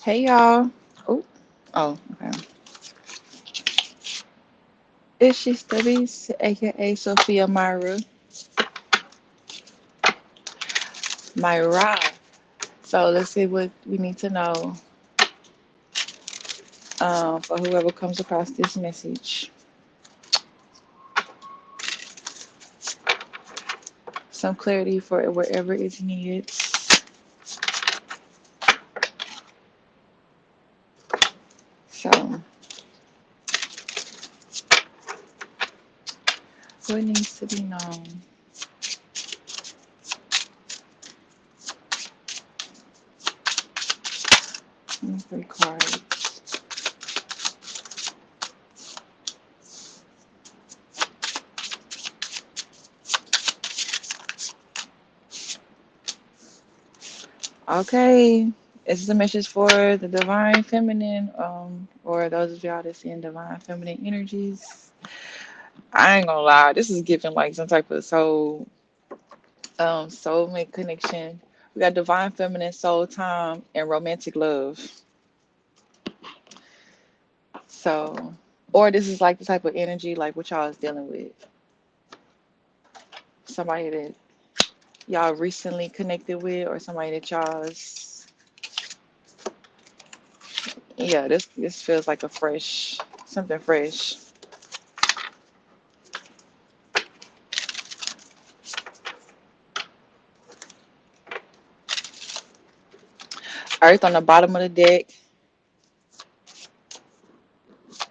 Hey y'all. Oh, oh, okay. It's she Stubbies, aka Sophia Myra. So let's see what we need to know for whoever comes across this message. Some clarity for wherever is needed. So, what needs to be known? Three cards. Okay. This is a message for the divine feminine, or those of y'all that see in divine feminine energies. I ain't gonna lie, this is giving like some type of soulmate connection. We got divine feminine soul time and romantic love. So, or this is like the type of energy like what y'all is dealing with. Somebody that y'all recently connected with, or somebody that y'all's yeah, this feels like a fresh something fresh. Earth on the bottom of the deck.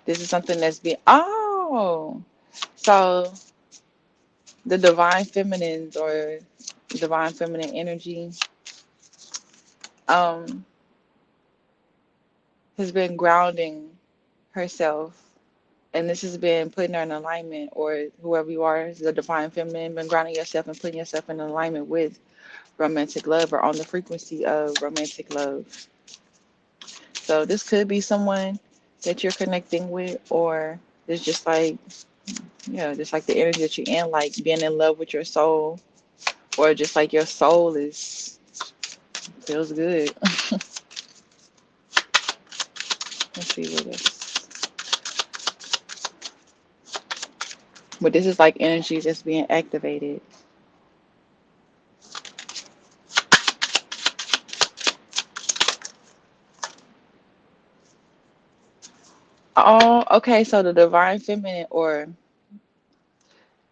This is something that's been so the divine feminines or divine feminine energy um has been grounding herself, and this has been putting her in alignment, or whoever you are, the divine feminine, been grounding yourself and putting yourself in alignment with romantic love or on the frequency of romantic love. So this could be someone that you're connecting with, or it's just like, yeah, just like the energy that you're in, like being in love with your soul, or just like your soul is feels good. Let's see what this. But this is like energy that's being activated. Oh, okay. So the divine feminine, or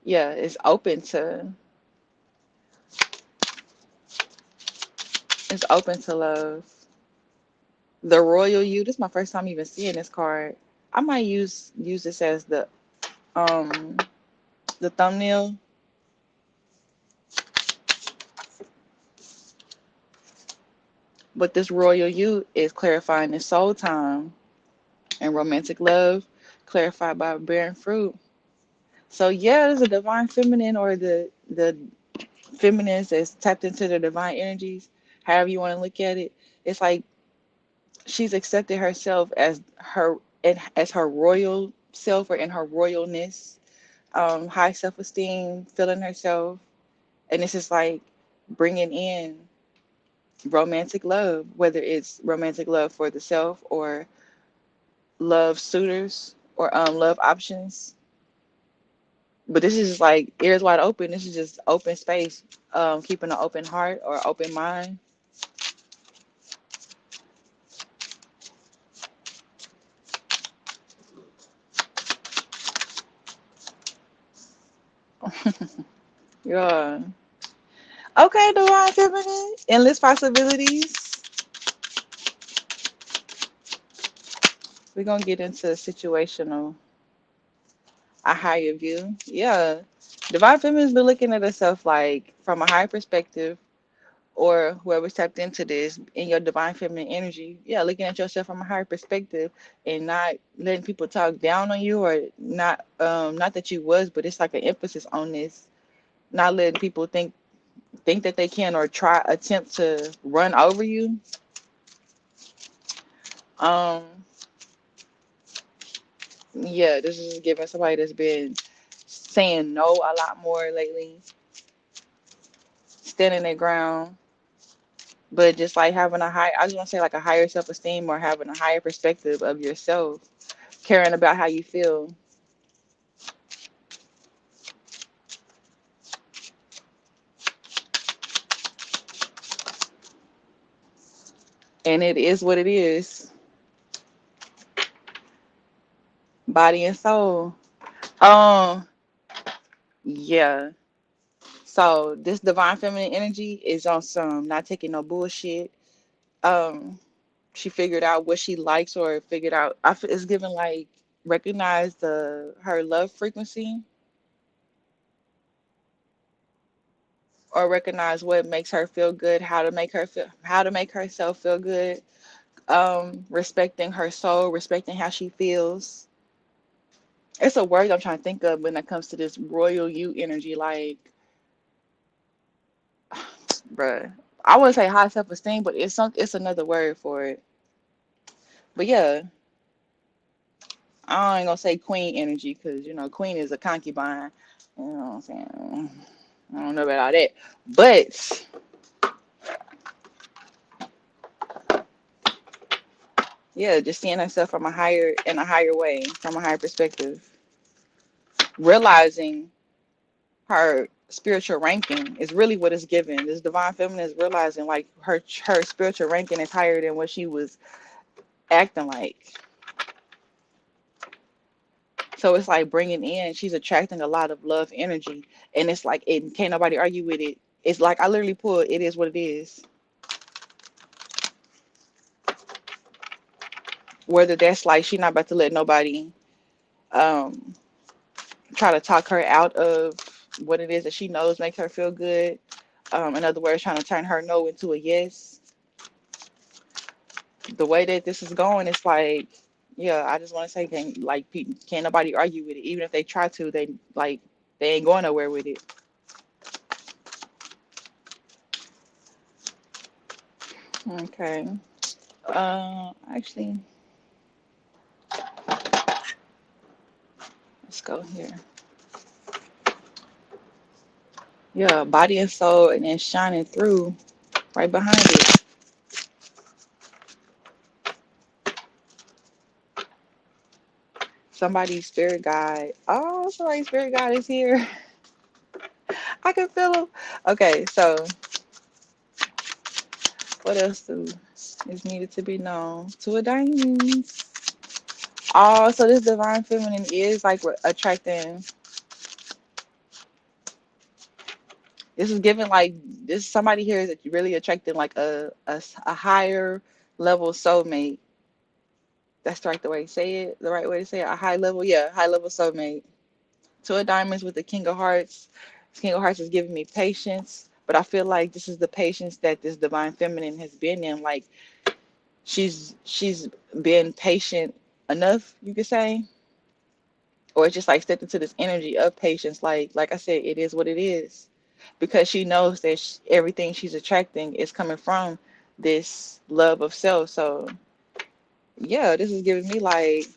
yeah, it's open to love. The royal you. This is my first time even seeing this card. I might use this as um the thumbnail. But this royal you is clarifying the soul time and romantic love, clarified by bearing fruit. So yeah, there's a divine feminine, or the feminines that's tapped into the divine energies. However you want to look at it, it's like she's accepted herself as her royal self, or in her royalness, high self-esteem, feeling herself, and this is like bringing in romantic love, whether it's romantic love for the self, or love suitors, or love options. But this is just like ears wide open. This is just open space, keeping an open heart or open mind. Yeah. Okay, divine feminine, endless possibilities. We're gonna get into situational, a higher view. Yeah. Divine feminine's been looking at herself like from a higher perspective, or whoever's tapped into this in your divine feminine energy. Yeah, looking at yourself from a higher perspective, and not letting people talk down on you, or not that you was, but it's like an emphasis on this. Not letting people think that they can, or try attempt to run over you. Um, yeah, this is giving somebody that's been saying no a lot more lately, standing their ground. But just like having a high, I just want to say like a higher self esteem or having a higher perspective of yourself, caring about how you feel. And it is what it is, body and soul. Um, yeah. So this divine feminine energy is on some not taking no bullshit. Um, she figured out what she likes or figured out. It's given like recognize the her love frequency or recognize what makes her feel good, how to make herself feel good. Respecting her soul, respecting how she feels. It's a word I'm trying to think of when it comes to this royal you energy. Like, bruh, I wouldn't say high self esteem, but it's another word for it. But yeah, I ain't gonna say queen energy because you know queen is a concubine. You know what I'm saying? I don't know about all that, but yeah, just seeing herself from a higher way, from a higher perspective, realizing her spiritual ranking is really what it's given. This divine feminine is realizing like her spiritual ranking is higher than what she was acting like. So it's like bringing in, she's attracting a lot of love energy, and it's like it can't nobody argue with it. It's like I literally pulled it is what it is. Whether that's like she not about to let nobody um try to talk her out of what it is that she knows makes her feel good. In other words, trying to turn her no into a yes. The way that this is going, it's like, yeah, I just want to say, can't nobody argue with it. Even if they try to, they ain't going nowhere with it. Okay. Actually, let's go here. Yeah, body and soul, and then shining through right behind it. Somebody's spirit guide. Oh, somebody's spirit guide is here. I can feel him. Okay, so what else is needed to be known to a diamond? Oh, so this divine feminine is like attracting. This is giving like this somebody here is really attracting like a higher level soulmate. That's the right the way to say it. The right way to say it. A high level, yeah, high level soulmate. Two of diamonds with the king of hearts. This king of hearts is giving me patience, but I feel like this is the patience that this divine feminine has been in. Like she's been patient enough, you could say, or it's just like stepped into this energy of patience. Like I said, it is what it is, because she knows that everything she's attracting is coming from this love of self. So yeah, this is giving me like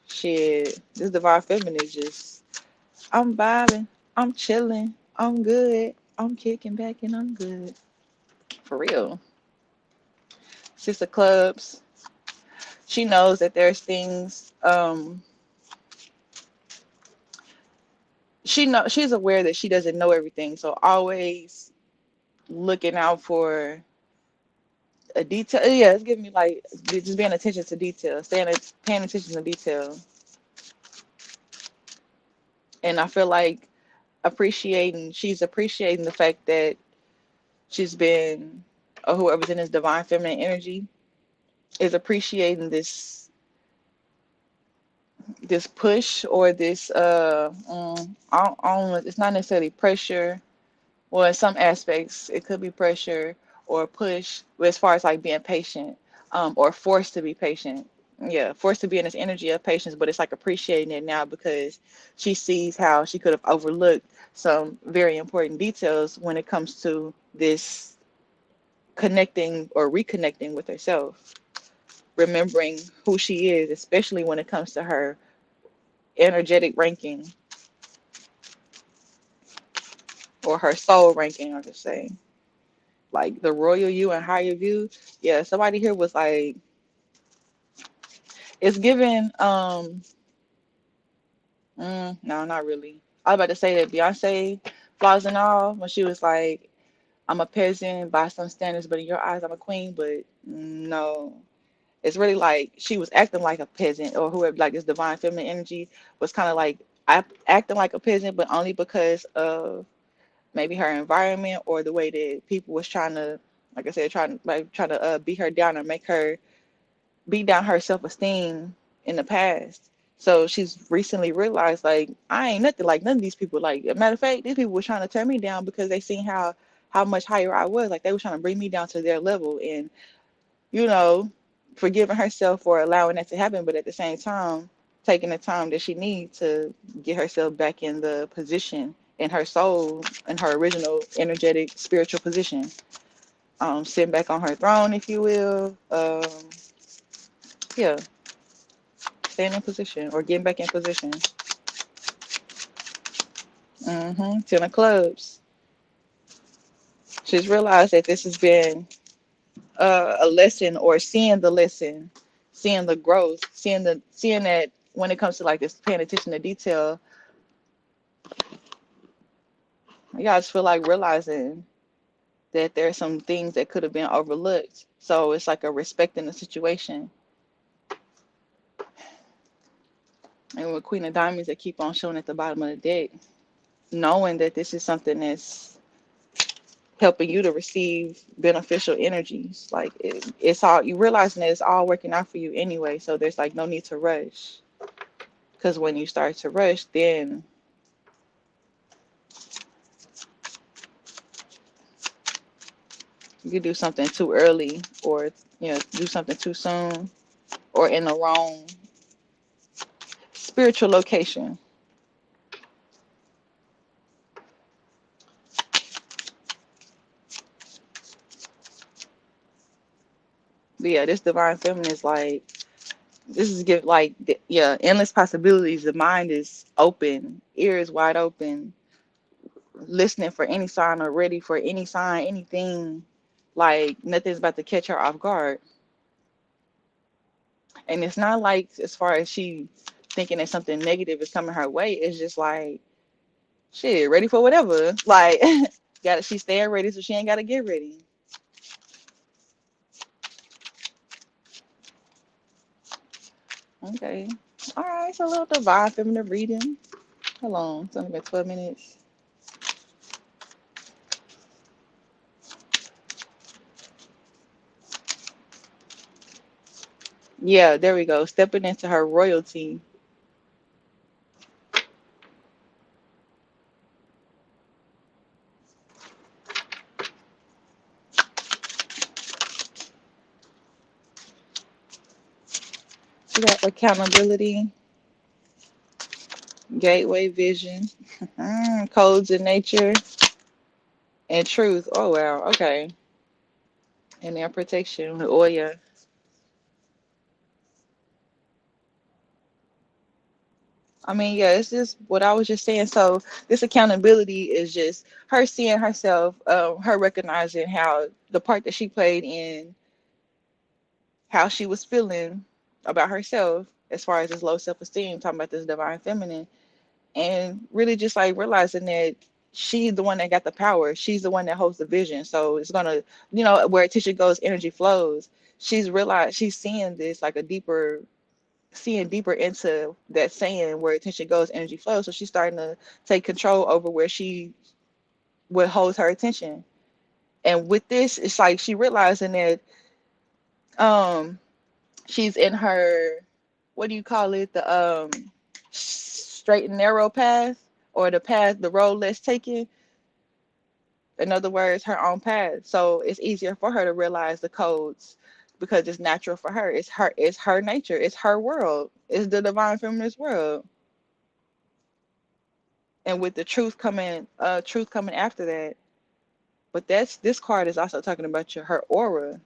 shit. This divine feminine is just I'm vibing, I'm chilling, I'm good, I'm kicking back and I'm good for real. Six of Clubs. She knows that there's things. She's aware that she doesn't know everything. So always looking out for a detail. Yeah, it's giving me like just paying attention to detail, paying attention to detail. And I feel like she's appreciating the fact that she's been, or whoever's in this divine feminine energy is appreciating this push or this I don't know, it's not necessarily pressure. Well, in some aspects, it could be pressure or push, but as far as like being patient, or forced to be patient. Yeah, forced to be in this energy of patience, but it's like appreciating it now because she sees how she could have overlooked some very important details when it comes to this connecting or reconnecting with herself, remembering who she is, especially when it comes to her energetic ranking or her soul ranking, I should say. like the royal you and higher view. Yeah, somebody here was like, it's given. No, not really. I was about to say that Beyonce, flaws and all, when she was like, "I'm a peasant by some standards, but in your eyes, I'm a queen." But no, it's really like she was acting like a peasant, or whoever, like this divine feminine energy was kind of like acting like a peasant, but only because of maybe her environment or the way that people was trying to, like I said, trying to beat her down or make her beat down her self esteem in the past. So she's recently realized, like, I ain't nothing like none of these people. Like, a matter of fact, these people were trying to tear me down because they seen how much higher I was. Like, they were trying to bring me down to their level, and you know, forgiving herself for allowing that to happen, but at the same time, taking the time that she needs to get herself back in the position in her soul, in her original energetic spiritual position. Sitting back on her throne, if you will. Yeah, staying in position or getting back in position. Ten of clubs. She's realized that this has been a lesson, or seeing the lesson, seeing the growth, seeing that when it comes to like this, paying attention to detail. Yeah, I just feel like realizing that there's some things that could have been overlooked. So it's like a respecting the situation. And with Queen of Diamonds, they keep on showing at the bottom of the deck, knowing that this is something that's helping you to receive beneficial energies. Like it's all, you realizing that it's all working out for you anyway. So there's like no need to rush. Because when you start to rush, then you do something too early, or do something too soon, or in the wrong spiritual location. But yeah, this divine feminine is like, this is give like, yeah, endless possibilities. The mind is open, ears wide open, listening for any sign or ready for any sign, anything. Like nothing's about to catch her off guard. And it's not like as far as she thinking that something negative is coming her way. It's just like, shit, ready for whatever. Like, got she's staying ready, so she ain't got to get ready. Okay. All right. So a little divine feminine reading. How long? It's only been 12 minutes. Yeah, there we go. Stepping into her royalty. She got accountability, gateway vision, codes in nature, and truth. Oh, wow. Okay. And their protection. Oh, yeah. I mean, yeah, it's just what I was just saying. So this accountability is just her seeing herself, her recognizing how the part that she played in how she was feeling about herself as far as this low self-esteem, talking about this divine feminine, and really just like realizing that she's the one that got the power. She's the one that holds the vision. So it's gonna, where attention goes, energy flows. She's realized she's seeing this like a deeper, seeing deeper into that saying, where attention goes, energy flows. So she's starting to take control over where she what holds her attention. And with this, it's like she realizing that um she's in her, what do you call it, the straight and narrow path, or the path, the road less taken, in other words, her own path. So it's easier for her to realize the codes because it's natural for her. It's her nature, it's her world, it's the divine feminist world. And with the truth coming after that. But this card is also talking about her aura,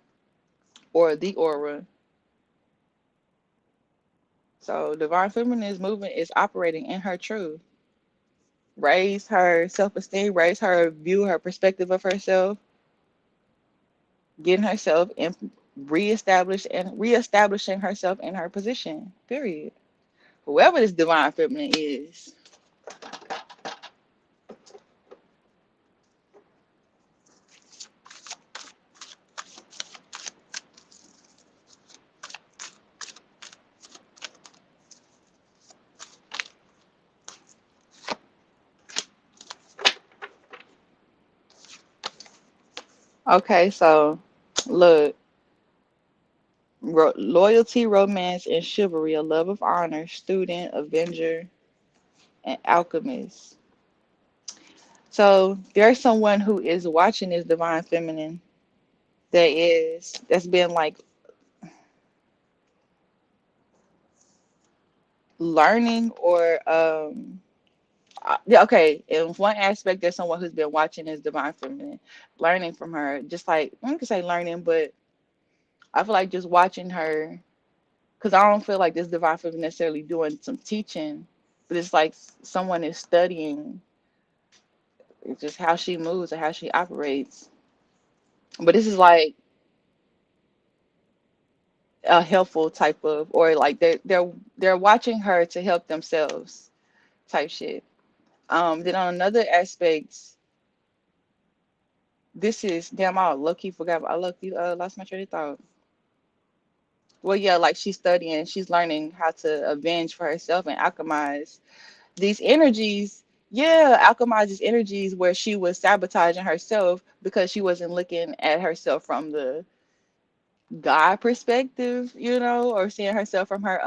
or the aura. So divine feminine movement is operating in her truth. Raise her self-esteem, raise her view, her perspective of herself, getting herself and reestablishing herself in her position. Period. Whoever this divine feminine is. Okay, so look, loyalty, romance, and chivalry, a love of honor, student, avenger, and alchemist. So there's someone who is watching this divine feminine that's been like learning or yeah, okay, in one aspect there's someone who's been watching this divine feminine, learning from her, just like I can say learning, but I feel like just watching her because I don't feel like this divine feminine necessarily doing some teaching, but it's like someone is studying just how she moves and how she operates. But this is like a helpful type of, or like they're watching her to help themselves type shit. Then on another aspect, this is damn. I low key forgot. I low key lost my train of thought. Well, yeah, like she's studying, she's learning how to avenge for herself and alchemize these energies. Yeah, alchemize these energies where she was sabotaging herself because she wasn't looking at herself from the God perspective, or seeing herself from her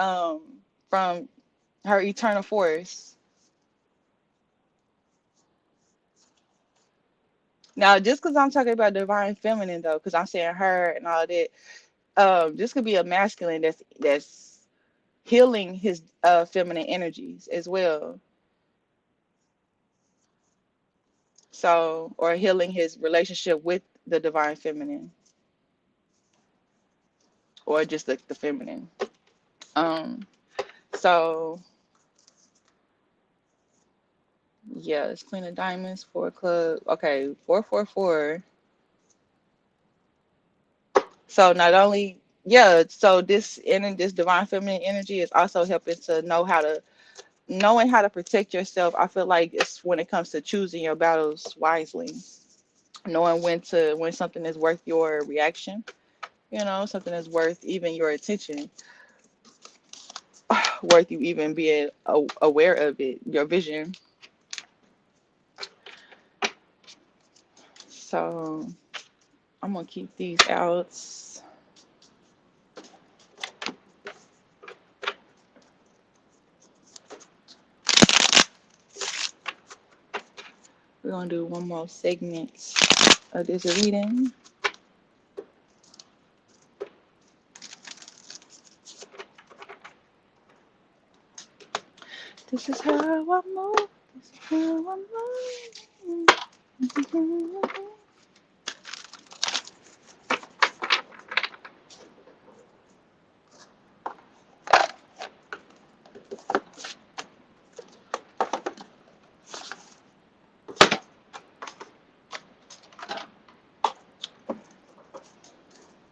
eternal force. Now, just because I'm talking about divine feminine though, because I'm saying her and all that, this could be a masculine that's healing his feminine energies as well. So, or healing his relationship with the divine feminine, or just the feminine. Um, so yeah, it's Queen of Diamonds, four club. Okay, 444. So not only, yeah, so this divine feminine energy is also helping to knowing how to protect yourself. I feel like it's when it comes to choosing your battles wisely, knowing when something is worth your reaction, something that's worth even your attention, worth you even being aware of it, your vision. So I'm gonna keep these out. We're gonna do one more segment of this reading. This is how I move. This is how I move.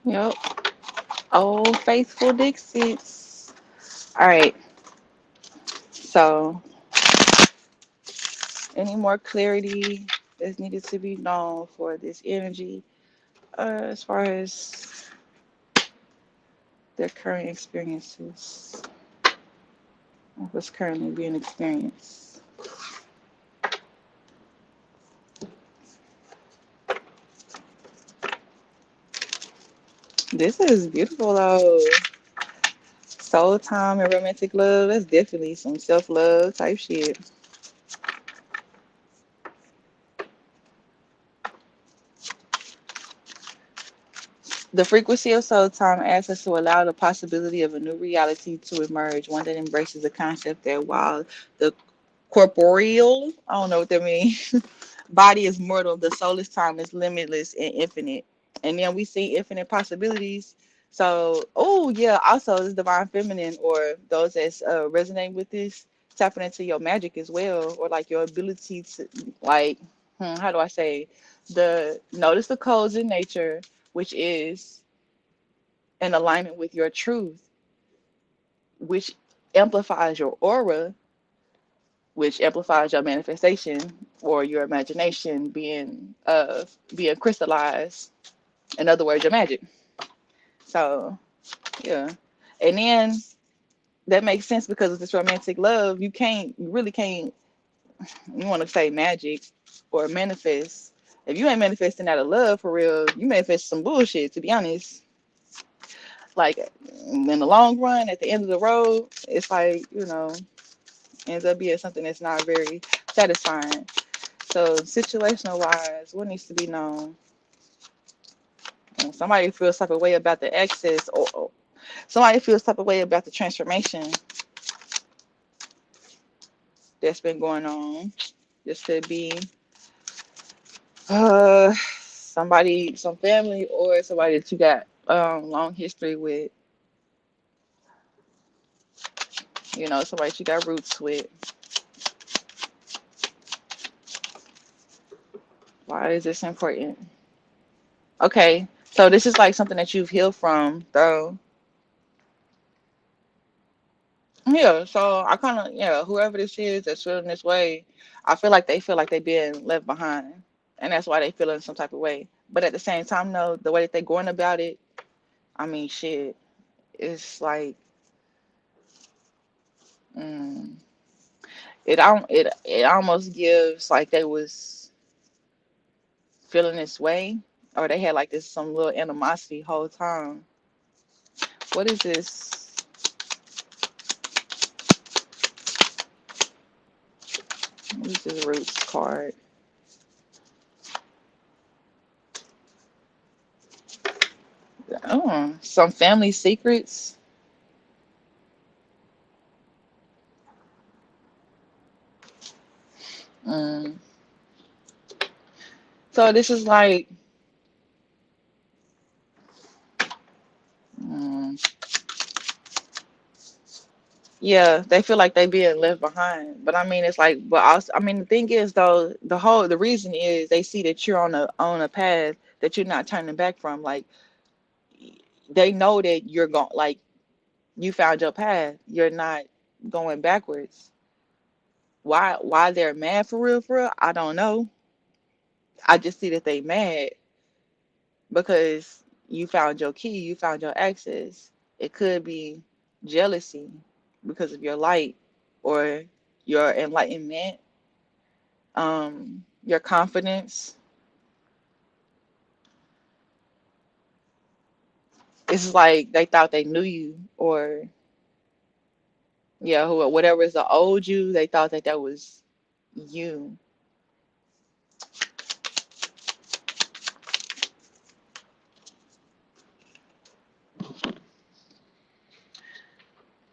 Yep. Oh, faithful Dixies. All right. So, any more clarity that's needed to be known for this energy, as far as their current experiences, what's currently being experienced. This is beautiful though. Soul time and romantic love. That's definitely some self love type shit. The frequency of soul time asks us to allow the possibility of a new reality to emerge, one that embraces the concept that while the corporeal, I don't know what that means, body is mortal, the soulless time is limitless and infinite. And then we see infinite possibilities. So, oh yeah, also this divine feminine or those that resonate with this, tapping into your magic as well, or like your ability to like, how do I say, the notice the codes in nature, which is in alignment with your truth, which amplifies your aura, which amplifies your manifestation or your imagination being crystallized. In other words, your magic. So yeah. And then that makes sense because of this romantic love. You really can't, you want to say magic or manifest. If you ain't manifesting out of love for real, you manifest some bullshit, to be honest. Like in the long run, at the end of the road, it's like, ends up being something that's not very satisfying. So situational wise, what needs to be known? When somebody feels type of way about the excess, or somebody feels type of way about the transformation that's been going on. This could be somebody, some family, or somebody that you got long history with. Somebody that you got roots with. Why is this important? Okay, so this is like something that you've healed from, though. Yeah, so I kind of, yeah, whoever this is that's feeling this way, I feel like they feel like they're being left behind, and that's why they feel in some type of way. But at the same time, though, the way that they're going about it, I mean, shit, it's like, mm, it almost gives like they was feeling this way, or they had like this some little animosity whole time. What is this? What is this roots card? Oh, some family secrets. Mm. So this is like, mm, yeah, they feel like they being left behind. But I mean, it's like, but also, I mean, the thing is though, the reason is they see that you're on a path that you're not turning back from. Like they know that you're going, like you found your path. You're not going backwards. Why they're mad for real? I don't know. I just see that they mad because you found your key, you found your access. It could be jealousy because of your light or your enlightenment, your confidence. It's like they thought they knew you, or yeah, whatever is the old you, they thought that was you.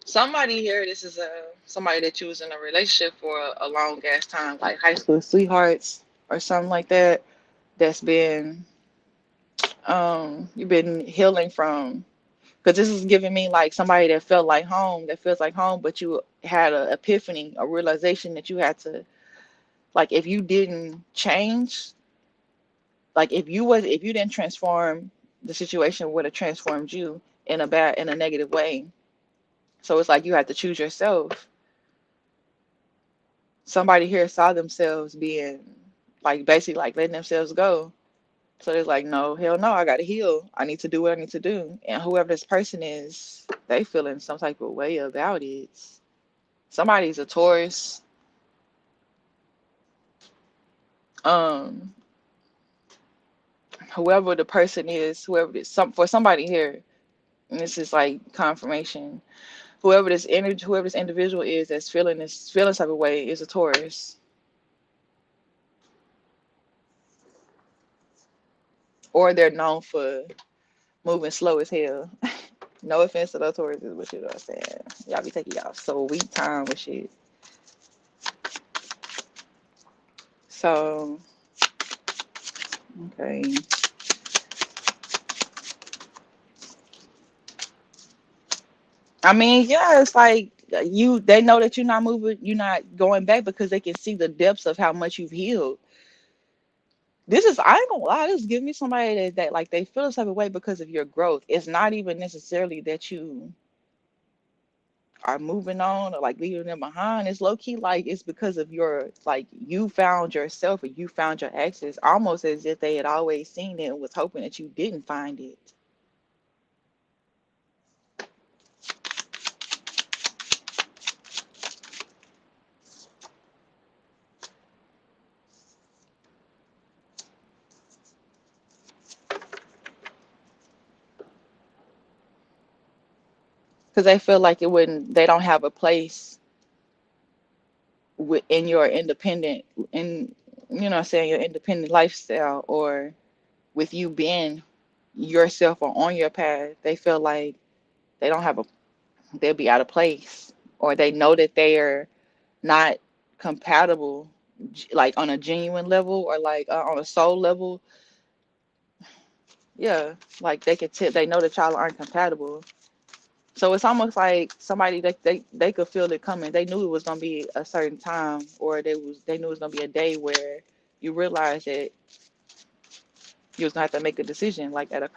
Somebody here, this is somebody that you was in a relationship for a long ass time, like high school sweethearts or something like that. That's been you've been healing from, because this is giving me like somebody that felt like home, that feels like home, but you had an epiphany, a realization that you had to, like, if you didn't change, like if you didn't transform, the situation would have transformed you in a negative way. So it's like you have to choose yourself. Somebody here saw themselves being like basically like letting themselves go. So they're like, no, hell no, I gotta heal. I need to do what I need to do. And whoever this person is, they feeling some type of way about it. Somebody's a Taurus. Um, whoever the person is, whoever this for somebody here, and this is like confirmation. Whoever this individual is that's feeling type of way is a Taurus, or they're known for moving slow as hell. No offense to those Tauruses, but you know what I'm saying. Y'all be taking y'all so weak time with shit. So okay. I mean, yeah, it's like they know that you're not moving, you're not going back because they can see the depths of how much you've healed. This is, I ain't gonna lie, this give me somebody that like they feel a type of way because of your growth. It's not even necessarily that you are moving on or like leaving them behind. It's low key like it's because of your like you found yourself or you found your exes, almost as if they had always seen it and was hoping that you didn't find it. Because they feel like it wouldn't, they don't have a place in your independent, in, you know what I'm saying, your independent lifestyle, or with you being yourself or on your path. They feel like they don't have a, they'll be out of place, or they know that they are not compatible, like on a genuine level or like on a soul level. Yeah, like they could tell, they know that y'all aren't compatible. So it's almost like somebody that they could feel it coming. They knew it was gonna be a certain time, or they knew it was gonna be a day where you realize that you was gonna have to make a decision, like at a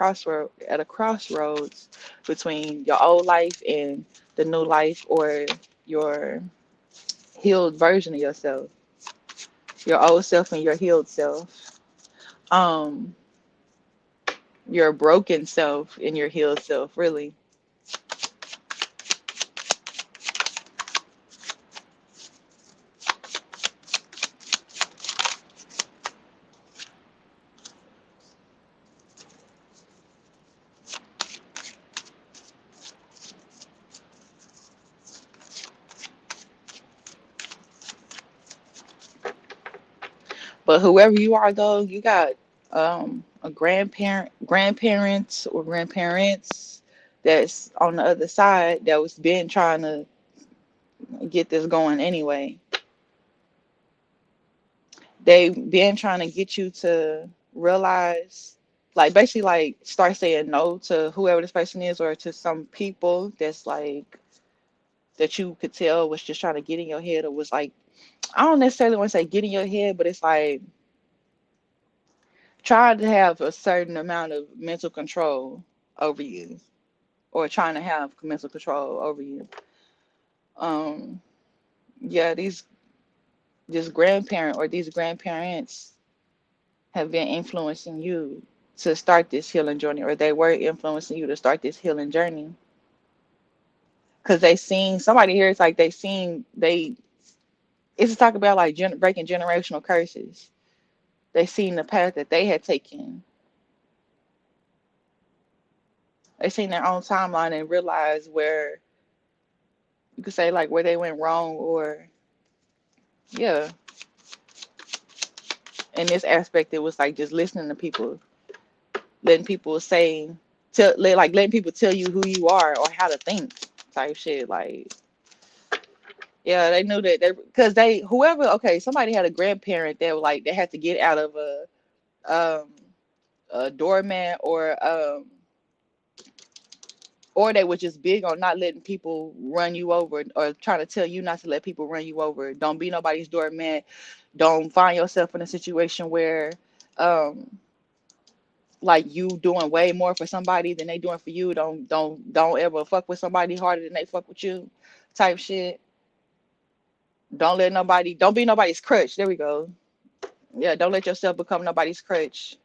crossroads between your old life and the new life, or your healed version of yourself, your old self and your healed self, um, your broken self and your healed self, really. But whoever you are, though, you got a grandparents or grandparents that's on the other side that was been trying to get this going anyway. They been trying to get you to realize, like basically like start saying no to whoever this person is, or to some people that's like that you could tell was just trying to get in your head, or was like, I don't necessarily want to say get in your head, but it's like trying to have a certain amount of mental control over you, or trying to have mental control over you. Um, yeah, this grandparent or these grandparents have been influencing you to start this healing journey, or they were influencing you to start this healing journey. Because they seen somebody here, it's like they seen it's to talk about like breaking generational curses. They seen the path that they had taken. They seen their own timeline and realized where you could say like where they went wrong, or yeah. In this aspect, it was like just listening to people, letting people say, like letting people tell you who you are or how to think, type shit. Like, yeah, they knew that because they whoever, okay, somebody had a grandparent that like they had to get out of um a doormat, or they were just big on not letting people run you over, or trying to tell you not to let people run you over. Don't be nobody's doormat. Don't find yourself in a situation where um like you doing way more for somebody than they doing for you. Don't ever fuck with somebody harder than they fuck with you, type shit. Don't be nobody's crutch. There we go. Yeah, don't let yourself become nobody's crutch,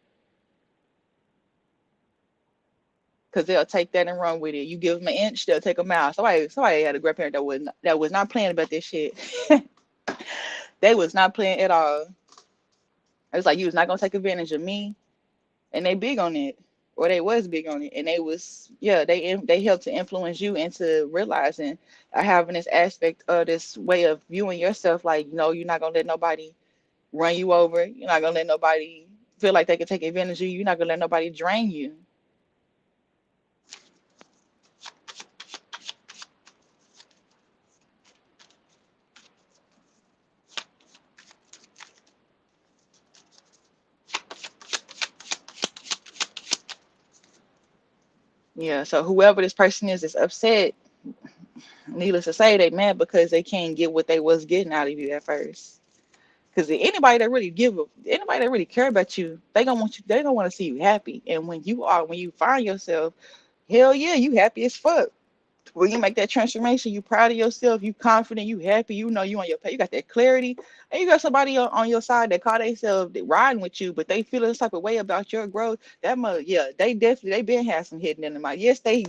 because they'll take that and run with it. You give them an inch, they'll take a mile. Somebody had a grandparent that was not playing about this shit. They was not playing at all. It was like you was not gonna take advantage of me, and they big on it, or they was big on it, and they was, yeah, they helped to influence you into realizing, having this aspect of this way of viewing yourself, like, no, you're not gonna let nobody run you over. You're not gonna let nobody feel like they can take advantage of you. You're not gonna let nobody drain you. Yeah, so whoever this person is upset. Needless to say, they mad because they can't get what they was getting out of you at first. Because anybody that really care about you, they gonna want you. They gonna want to see you happy. And when you find yourself, hell yeah, you happy as fuck. When you make that transformation, you proud of yourself, you confident, you happy, you know you on your pay, you got that clarity, and you got somebody on your side that call themselves riding with you, but they feel this type of way about your growth. That mother, yeah, they been had some hidden animosity. Yes, they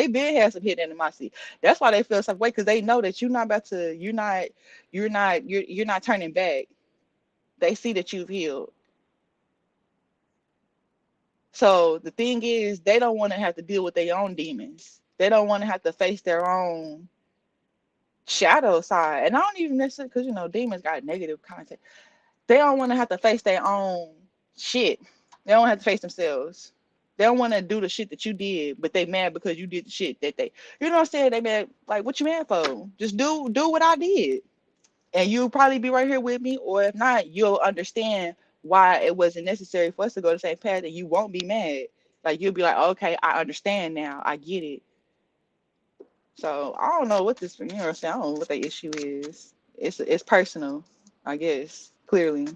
been had some hidden animosity. That's why they feel some way because they know that you're not about to, you're not turning back. They see that you've healed. So the thing is, they don't want to have to deal with their own demons. They don't want to have to face their own shadow side. And I don't even necessarily, because demons got negative content. They don't want to have to face their own shit. They don't have to face themselves. They don't want to do the shit that you did, but they mad because you did the shit that you know what I'm saying? They mad, like, what you mad for? Just do what I did. And you'll probably be right here with me, or if not, you'll understand why it wasn't necessary for us to go the same path, and you won't be mad. Like, you'll be like, okay, I understand now. I get it. So I don't know what this, you know what I'm saying? I don't know what the issue is. It's personal, I guess, clearly.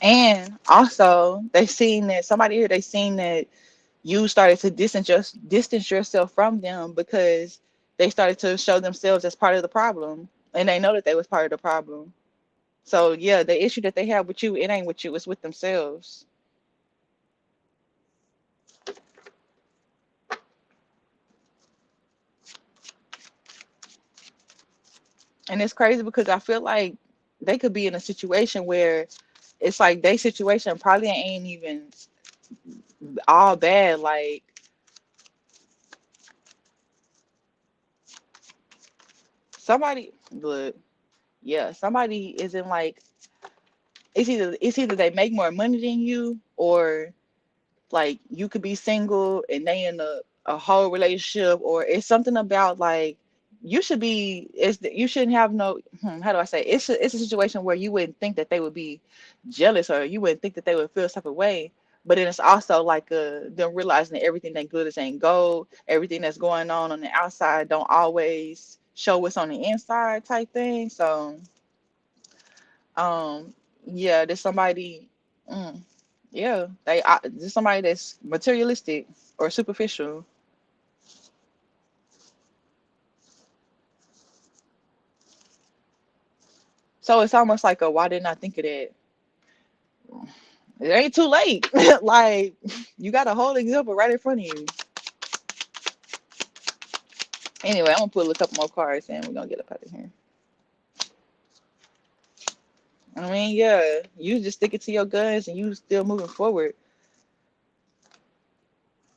And also, they seen that you started to distance yourself from them because they started to show themselves as part of the problem, and they know that they was part of the problem. So yeah, the issue that they have with you, it ain't with you, it's with themselves. And it's crazy because I feel like they could be in a situation where it's like their situation probably ain't even all bad. Like, somebody, look, yeah, somebody isn't like, it's either they make more money than you, or like you could be single and they in a whole relationship, or it's something about like you shouldn't have no, how do I say, it's a situation where you wouldn't think that they would be jealous, or you wouldn't think that they would feel some type of way. But then it's also like them realizing that everything that glitters ain't gold, everything that's going on the outside don't always show what's on the inside type thing. So um yeah, there's somebody, mm, yeah, there's somebody that's materialistic or superficial. So it's almost like a, why didn't I think of that? It ain't too late. Like, you got a whole example right in front of you. Anyway, I'm gonna put a couple more cards and we're gonna get up out of here. I mean, yeah, you just sticking to your guns and you still moving forward.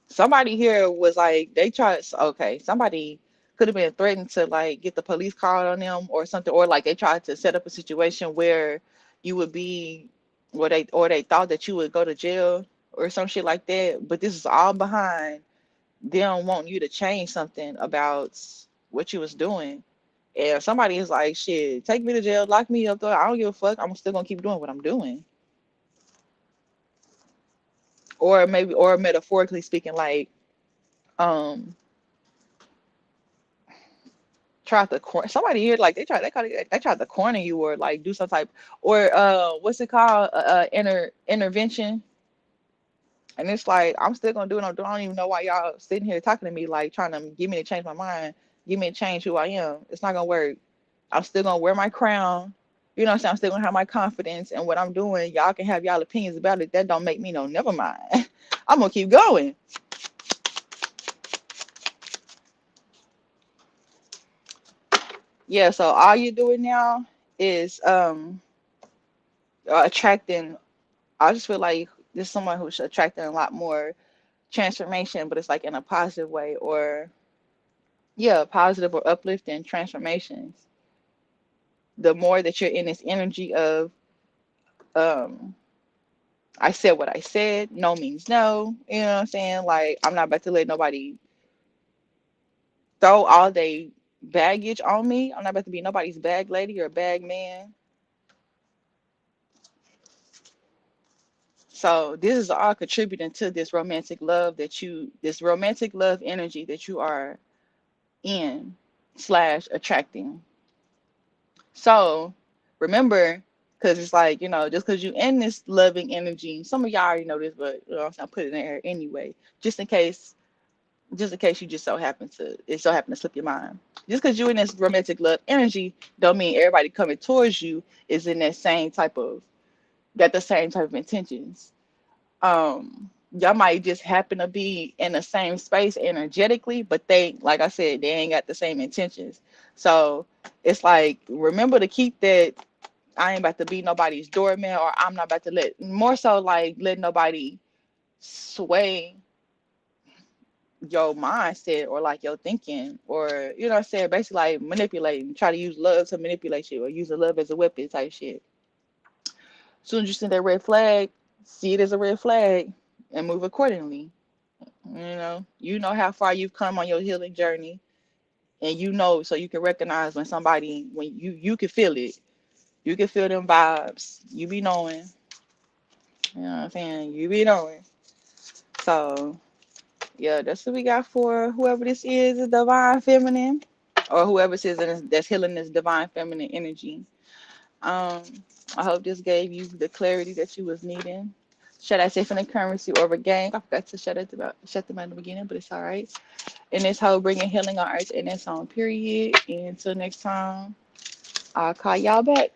Somebody here was like, they tried, okay, somebody could have been threatened to like get the police called on them or something, or like they tried to set up a situation where you would be, or they thought that you would go to jail or some shit like that. But this is all behind them wanting you to change something about what you was doing. And somebody is like, shit, take me to jail, lock me up there. I don't give a fuck. I'm still gonna keep doing what I'm doing. Or maybe, or metaphorically speaking, like, um tried to somebody here, like they tried to corner you, or like do some type, or what's it called, intervention. And it's like, I'm still gonna do what I'm doing. I don't even know why y'all sitting here talking to me, like trying to get me to change my mind, get me to change who I am. It's not gonna work. I'm still gonna wear my crown. You know what I'm saying? I'm still gonna have my confidence in what I'm doing. Y'all can have y'all opinions about it. That don't make me no never mind. I'm gonna keep going. Yeah, so all you're doing now is attracting. I just feel like there's someone who's attracting a lot more transformation, but it's like in a positive way, or yeah, positive or uplifting transformations. The more that you're in this energy of, um, I said what I said, no means no. You know what I'm saying? Like, I'm not about to let nobody throw all day baggage on me. I'm not about to be nobody's bag lady or bag man. So this is all contributing to this romantic love energy that you are in slash attracting. So remember, because it's like, just because you in this loving energy, some of y'all already know this, but I'm putting it in there anyway, just in case, you just so happen to slip your mind. Just because you in this romantic love energy, don't mean everybody coming towards you is in that same type of, got the same type of intentions. Y'all might just happen to be in the same space energetically, but they, like I said, they ain't got the same intentions. So it's like, remember to keep that. I ain't about to be nobody's doorman, or I'm not about to more so like let nobody sway your mindset or like your thinking, or what I'm saying, basically like manipulating, try to use love to manipulate you, or use the love as a weapon type shit. As soon as you see that red flag, see it as a red flag and move accordingly. You know how far you've come on your healing journey, and so you can recognize when somebody, when you can feel it. You can feel them vibes. You be knowing. You know what I'm saying? You be knowing. So yeah, that's what we got for whoever this is, a divine feminine, or whoever says that's healing this divine feminine energy. Um, I hope this gave you the clarity that you was needing. Should I say from the currency or a gang? I forgot to shut them at the beginning, but it's all right. And this whole bringing healing on earth and its own period. And until next time, I'll call y'all back.